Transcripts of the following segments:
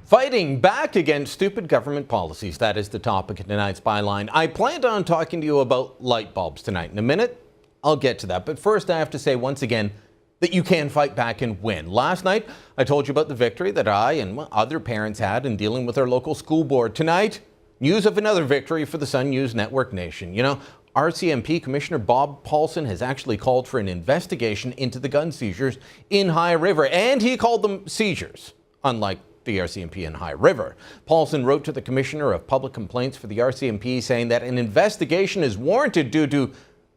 Fighting back against stupid government policies. That is the topic of tonight's Byline. I planned on talking to you about light bulbs tonight. In a minute, I'll get to that. But first, I have to say once again that you can fight back and win. Last night, I told you about the victory that I and other parents had in dealing with our local school board. Tonight, news of another victory for the Sun News Network Nation. You know, RCMP Commissioner Bob Paulson has actually called for an investigation into the gun seizures in High River, and he called them seizures, unlike the RCMP in High River. Paulson wrote to the Commissioner of Public Complaints for the RCMP saying that an investigation is warranted due to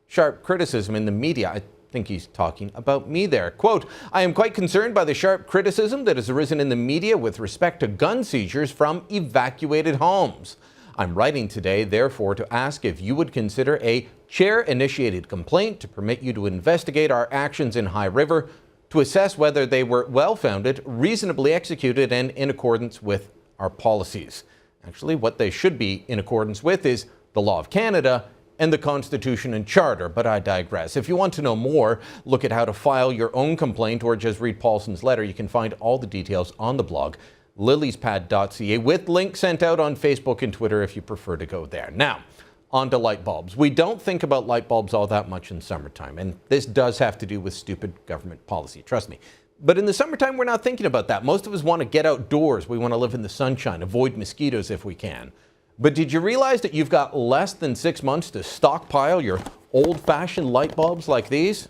sharp criticism in the media. I think he's talking about me there. Quote, "I am quite concerned by the sharp criticism that has arisen in the media with respect to gun seizures from evacuated homes. I'm writing today, therefore, to ask if you would consider a chair-initiated complaint to permit you to investigate our actions in High River to assess whether they were well-founded, reasonably executed, and in accordance with our policies." Actually, what they should be in accordance with is the law of Canada and the Constitution and Charter, but I digress. If you want to know more, look at how to file your own complaint or just read Paulson's letter. You can find all the details on the blog, lillyspad.ca, with links sent out on Facebook and Twitter if you prefer to go there. Now, on to light bulbs. We don't think about light bulbs all that much in summertime, and this does have to do with stupid government policy, trust me. But in the summertime, we're not thinking about that. Most of us want to get outdoors. We want to live in the sunshine, avoid mosquitoes if we can. But did you realize that you've got less than 6 months to stockpile your old-fashioned light bulbs like these?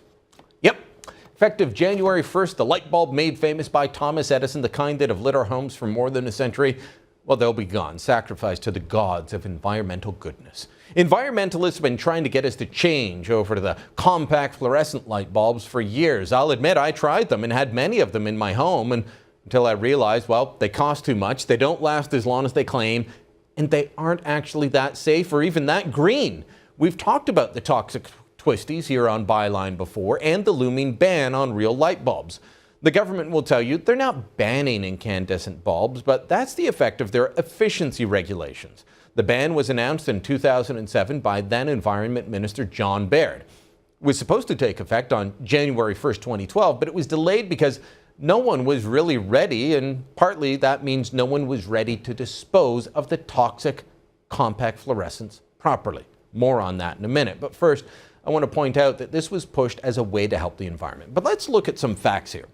Yep. Effective January 1st, the light bulb made famous by Thomas Edison, the kind that have lit our homes for more than a century, well, they'll be gone, sacrificed to the gods of environmental goodness. Environmentalists have been trying to get us to change over to the compact fluorescent light bulbs for years. I'll admit I tried them and had many of them in my home until I realized, well, they cost too much, they don't last as long as they claim, and they aren't actually that safe or even that green. We've talked about the toxic twisties here on Byline before and the looming ban on real light bulbs. The government will tell you they're not banning incandescent bulbs, but that's the effect of their efficiency regulations. The ban was announced in 2007 by then Environment Minister John Baird. It was supposed to take effect on January 1st, 2012, but it was delayed because no one was really ready, and partly that means no one was ready to dispose of the toxic compact fluorescents properly. More on that in a minute. But first, I want to point out that this was pushed as a way to help the environment. But let's look at some facts here.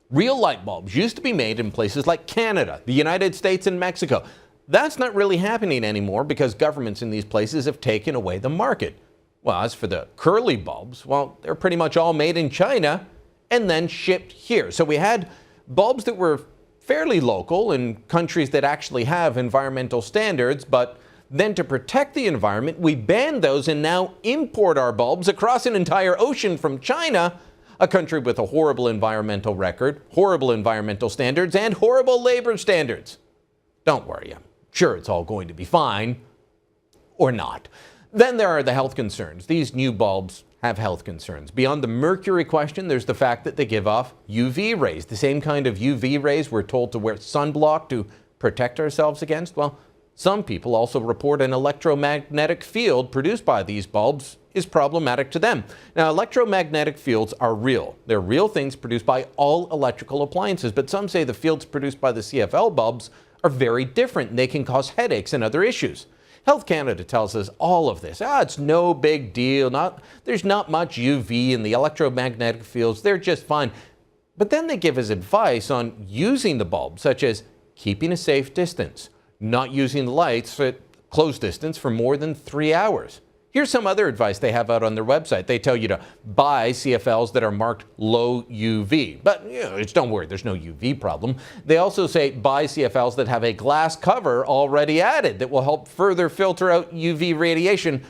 Real light bulbs used to be made in places like Canada, the United States, and Mexico. That's not really happening anymore because governments in these places have taken away the market. Well, as for the curly bulbs, well, they're pretty much all made in China and then shipped here. So we had bulbs that were fairly local in countries that actually have environmental standards, but then to protect the environment, we banned those and now import our bulbs across an entire ocean from China, a country with a horrible environmental record, horrible environmental standards, and horrible labor standards. Don't worry, I'm sure it's all going to be fine, or not. Then there are the health concerns. These new bulbs have health concerns. Beyond the mercury question, there's the fact that they give off UV rays, the same kind of UV rays we're told to wear sunblock to protect ourselves against. Well, some people also report an electromagnetic field produced by these bulbs is problematic to them. Now, electromagnetic fields are real. They're real things produced by all electrical appliances, but some say the fields produced by the CFL bulbs are very different and they can cause headaches and other issues. Health Canada tells us all of this. It's no big deal. There's not much UV in the electromagnetic fields. They're just fine. But then they give us advice on using the bulb, such as keeping a safe distance, not using the lights at close distance for more than 3 hours. Here's some other advice they have out on their website. They tell you to buy CFLs that are marked low UV. But don't worry, there's no UV problem. They also say buy CFLs that have a glass cover already added that will help further filter out UV radiation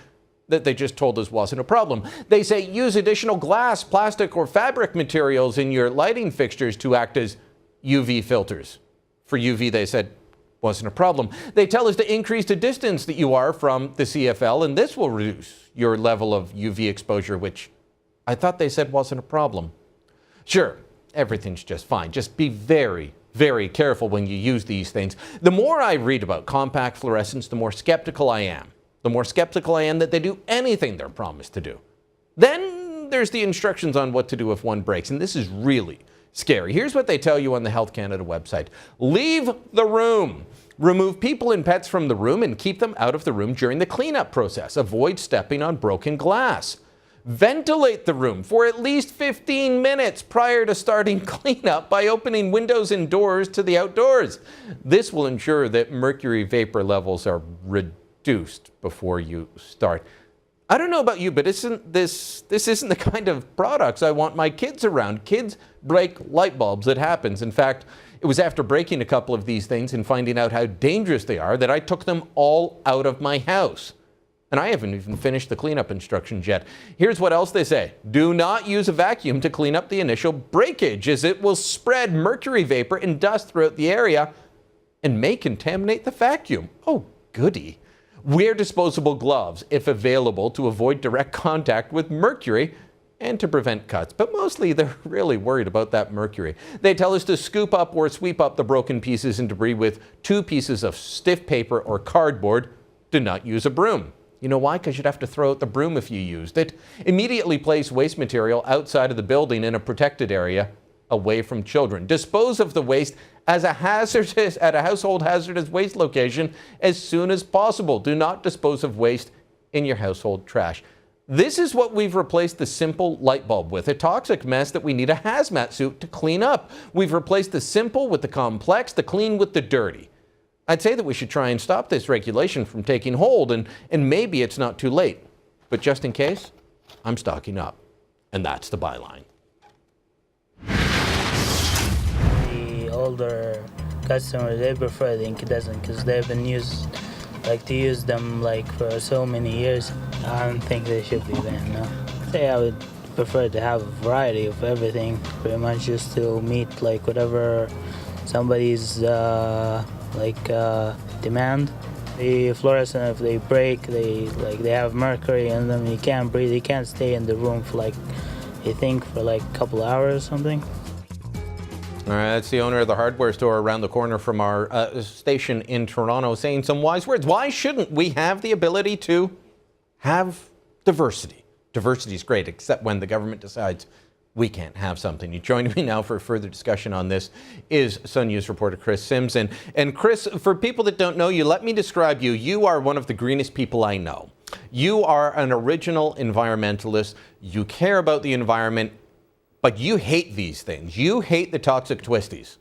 that they just told us wasn't a problem. They say use additional glass, plastic, or fabric materials in your lighting fixtures to act as UV filters. For UV, they said, wasn't a problem. They tell us to increase the distance that you are from the CFL, and this will reduce your level of UV exposure, which I thought they said wasn't a problem. Sure, everything's just fine. Just be very, very careful when you use these things. The more I read about compact fluorescents, the more skeptical I am. The more skeptical I am that they do anything they're promised to do. Then there's the instructions on what to do if one breaks, and this is really scary. Here's what they tell you on the Health Canada website. Leave the room. Remove people and pets from the room and keep them out of the room during the cleanup process. Avoid stepping on broken glass. Ventilate the room for at least 15 minutes prior to starting cleanup by opening windows and doors to the outdoors. This will ensure that mercury vapor levels are reduced before you start. I don't know about you, but this isn't the kind of products I want my kids around. Kids break light bulbs. It happens. In fact, it was after breaking a couple of these things and finding out how dangerous they are that I took them all out of my house. And I haven't even finished the cleanup instructions yet. Here's what else they say. Do not use a vacuum to clean up the initial breakage, as it will spread mercury vapor and dust throughout the area and may contaminate the vacuum. Oh, goody. Wear disposable gloves, if available, to avoid direct contact with mercury and to prevent cuts. But mostly they're really worried about that mercury. They tell us to scoop up or sweep up the broken pieces and debris with 2 pieces of stiff paper or cardboard. Do not use a broom. You know why? Because you'd have to throw out the broom if you used it. Immediately place waste material outside of the building in a protected area away from children. Dispose of the waste as a household hazardous waste location as soon as possible. Do not dispose of waste in your household trash. This is what we've replaced the simple light bulb with, a toxic mess that we need a hazmat suit to clean up. We've replaced the simple with the complex, the clean with the dirty. I'd say that we should try and stop this regulation from taking hold, and maybe it's not too late. But just in case, I'm stocking up. And that's the byline. The older customers, they prefer the incandescent because they've been used, to use them for so many years. I don't think they should be banned, no. I would prefer to have a variety of everything, pretty much just to meet whatever somebody's demand. The fluorescent, if they break, they have mercury in them. You can't breathe. You can't stay in the room for a couple hours or something. All right, that's the owner of the hardware store around the corner from our station in Toronto saying some wise words. Why shouldn't we have the ability to have diversity? Diversity is great, except when the government decides we can't have something. You join me now for further discussion on this is Sun News reporter Chris Sims. And Chris, for people that don't know you, let me describe you. You are one of the greenest people I know. You are an original environmentalist. You care about the environment, but you hate these things. You hate the toxic twisties.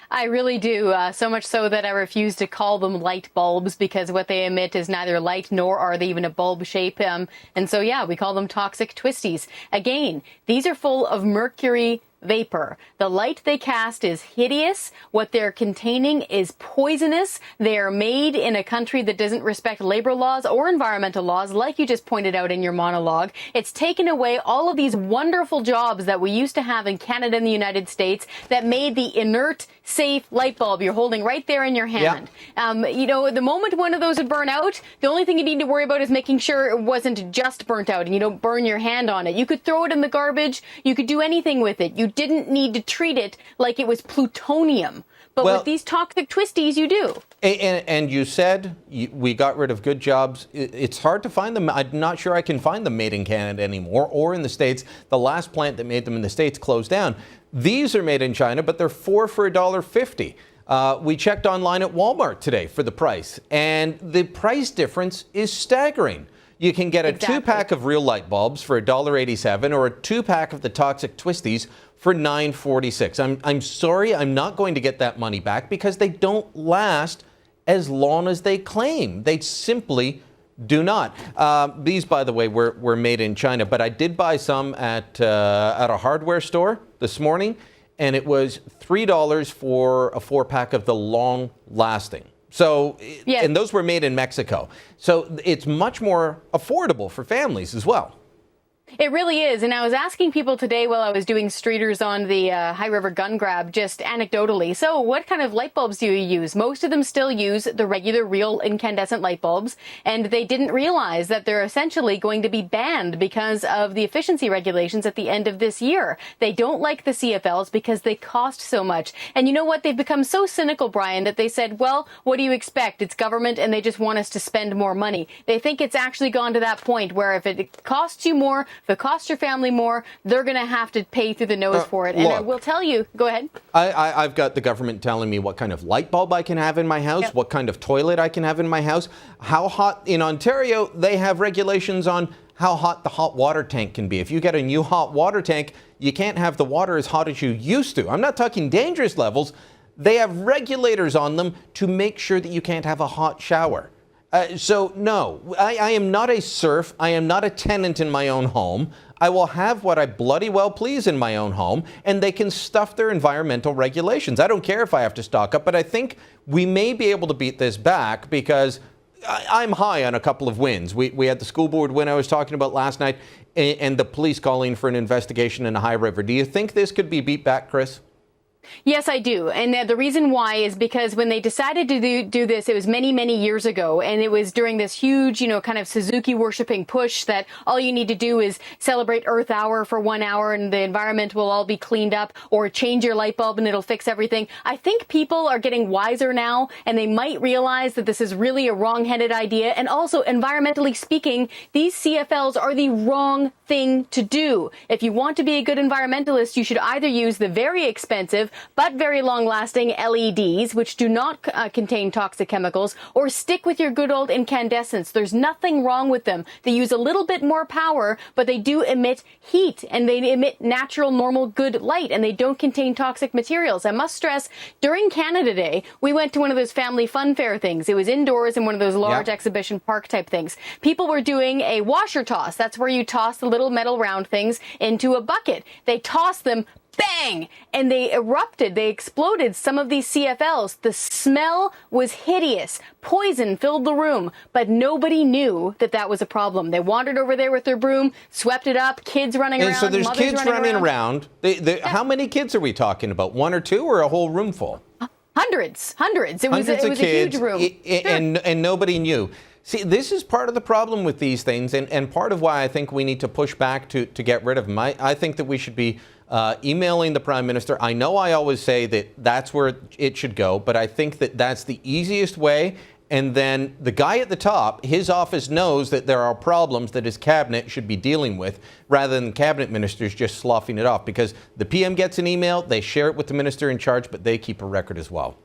I really do, so much so that I refuse to call them light bulbs because what they emit is neither light nor are they even a bulb shape. And so, yeah, we call them toxic twisties. Again, these are full of mercury vapor. The light they cast is hideous. What they're containing is poisonous. They are made in a country that doesn't respect labor laws or environmental laws, like you just pointed out in your monologue. It's taken away all of these wonderful jobs that we used to have in Canada and the United States that made the inert, safe light bulb you're holding right there in your hand. Yeah. The moment one of those would burn out, the only thing you need to worry about is making sure it wasn't just burnt out and you don't burn your hand on it. You could throw it in the garbage. You could do anything with it. You didn't need to treat it like it was plutonium. But with these toxic twisties, you do. And you said we got rid of good jobs. It's hard to find them. I'm not sure I can find them made in Canada anymore or in the States. The last plant that made them in the States closed down. These are made in China, but they're 4 for $1.50. We checked online at Walmart today for the price, and the price difference is staggering. You can get a 2-pack of real light bulbs for $1.87 or a 2-pack of the toxic twisties for $9.46. I'm sorry, I'm not going to get that money back because they don't last as long as they claim. They simply do not. These, by the way, were made in China, but I did buy some at a hardware store this morning, and it was $3 for a 4-pack of the long lasting. So, yes. And those were made in Mexico. So it's much more affordable for families as well. It really is. And I was asking people today while I was doing streeters on the High River gun grab, just anecdotally, so what kind of light bulbs do you use? Most of them still use the regular real incandescent light bulbs, and they didn't realize that they're essentially going to be banned because of the efficiency regulations at the end of this year. They don't like the CFLs because they cost so much. And you know what? They've become so cynical, Brian, that they said, well, what do you expect? It's government and they just want us to spend more money. They think it's actually gone to that point where if it costs you more If it costs your family more, they're going to have to pay through the nose for it. And I will tell you, go ahead. I've got the government telling me what kind of light bulb I can have in my house, what kind of toilet I can have in my house, how hot. In Ontario, they have regulations on how hot the hot water tank can be. If you get a new hot water tank, you can't have the water as hot as you used to. I'm not talking dangerous levels. They have regulators on them to make sure that you can't have a hot shower. So no, I am not a serf. I am not a tenant in my own home. I will have what I bloody well please in my own home, and they can stuff their environmental regulations. I don't care if I have to stock up, but I think we may be able to beat this back because I'm high on a couple of wins. We had the school board win I was talking about last night, and the police calling for an investigation in the High River. Do you think this could be beat back, Chris? Yes, I do. And the reason why is because when they decided to do this, it was many, many years ago. And it was during this huge, kind of Suzuki worshipping push that all you need to do is celebrate Earth Hour for 1 hour and the environment will all be cleaned up, or change your light bulb and it'll fix everything. I think people are getting wiser now, and they might realize that this is really a wrong-headed idea. And also, environmentally speaking, these CFLs are the wrong thing to do. If you want to be a good environmentalist, you should either use the very expensive but very long-lasting LEDs, which do not contain toxic chemicals, or stick with your good old incandescents. There's nothing wrong with them. They use a little bit more power, but they do emit heat, and they emit natural, normal, good light, and they don't contain toxic materials. I must stress, during Canada Day, we went to one of those family fun fair things. It was indoors in one of those large exhibition park type things. People were doing a washer toss. That's where you toss the little metal round things into a bucket. They tossed them, bang! And they erupted. They exploded. Some of these CFLs. The smell was hideous. Poison filled the room. But nobody knew that that was a problem. They wandered over there with their broom, swept it up, kids running around. And so there's kids running around. How many kids are we talking about? One or two, or a whole room full? Hundreds. It was a huge room. And nobody knew. See, this is part of the problem with these things, and part of why I think we need to push back to get rid of them. I think that we should be emailing the Prime Minister. I know I always say that that's where it should go, but I think that that's the easiest way. And then the guy at the top, his office knows that there are problems that his cabinet should be dealing with, rather than cabinet ministers just sloughing it off. Because the PM gets an email, they share it with the minister in charge, but they keep a record as well.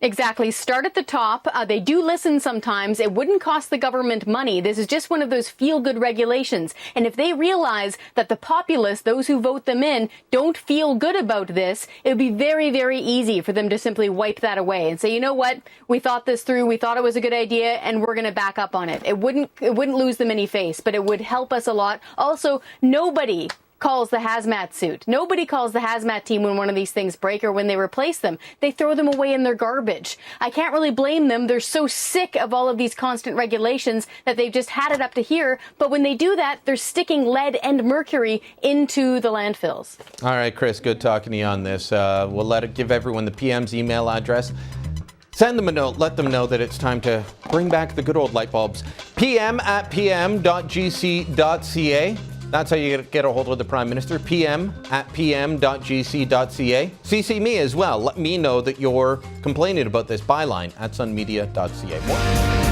Exactly. Start at the top. They do listen sometimes. It wouldn't cost the government money. This is just one of those feel-good regulations. And if they realize that the populace, those who vote them in, don't feel good about this, it would be very, very easy for them to simply wipe that away and say, you know what, we thought this through, we thought it was a good idea, and we're going to back up on it. It wouldn't lose them any face, but it would help us a lot. Also, nobody calls the hazmat suit. Nobody calls the hazmat team when one of these things break or when they replace them. They throw them away in their garbage. I can't really blame them. They're so sick of all of these constant regulations that they've just had it up to here. But when they do that, they're sticking lead and mercury into the landfills. All right, Chris, good talking to you on this. We'll give everyone the PM's email address. Send them a note. Let them know that it's time to bring back the good old light bulbs. pm@pm.gc.ca. That's how you get a hold of the Prime Minister, pm@pm.gc.ca. CC me as well. Let me know that you're complaining about this byline at sunmedia.ca. More.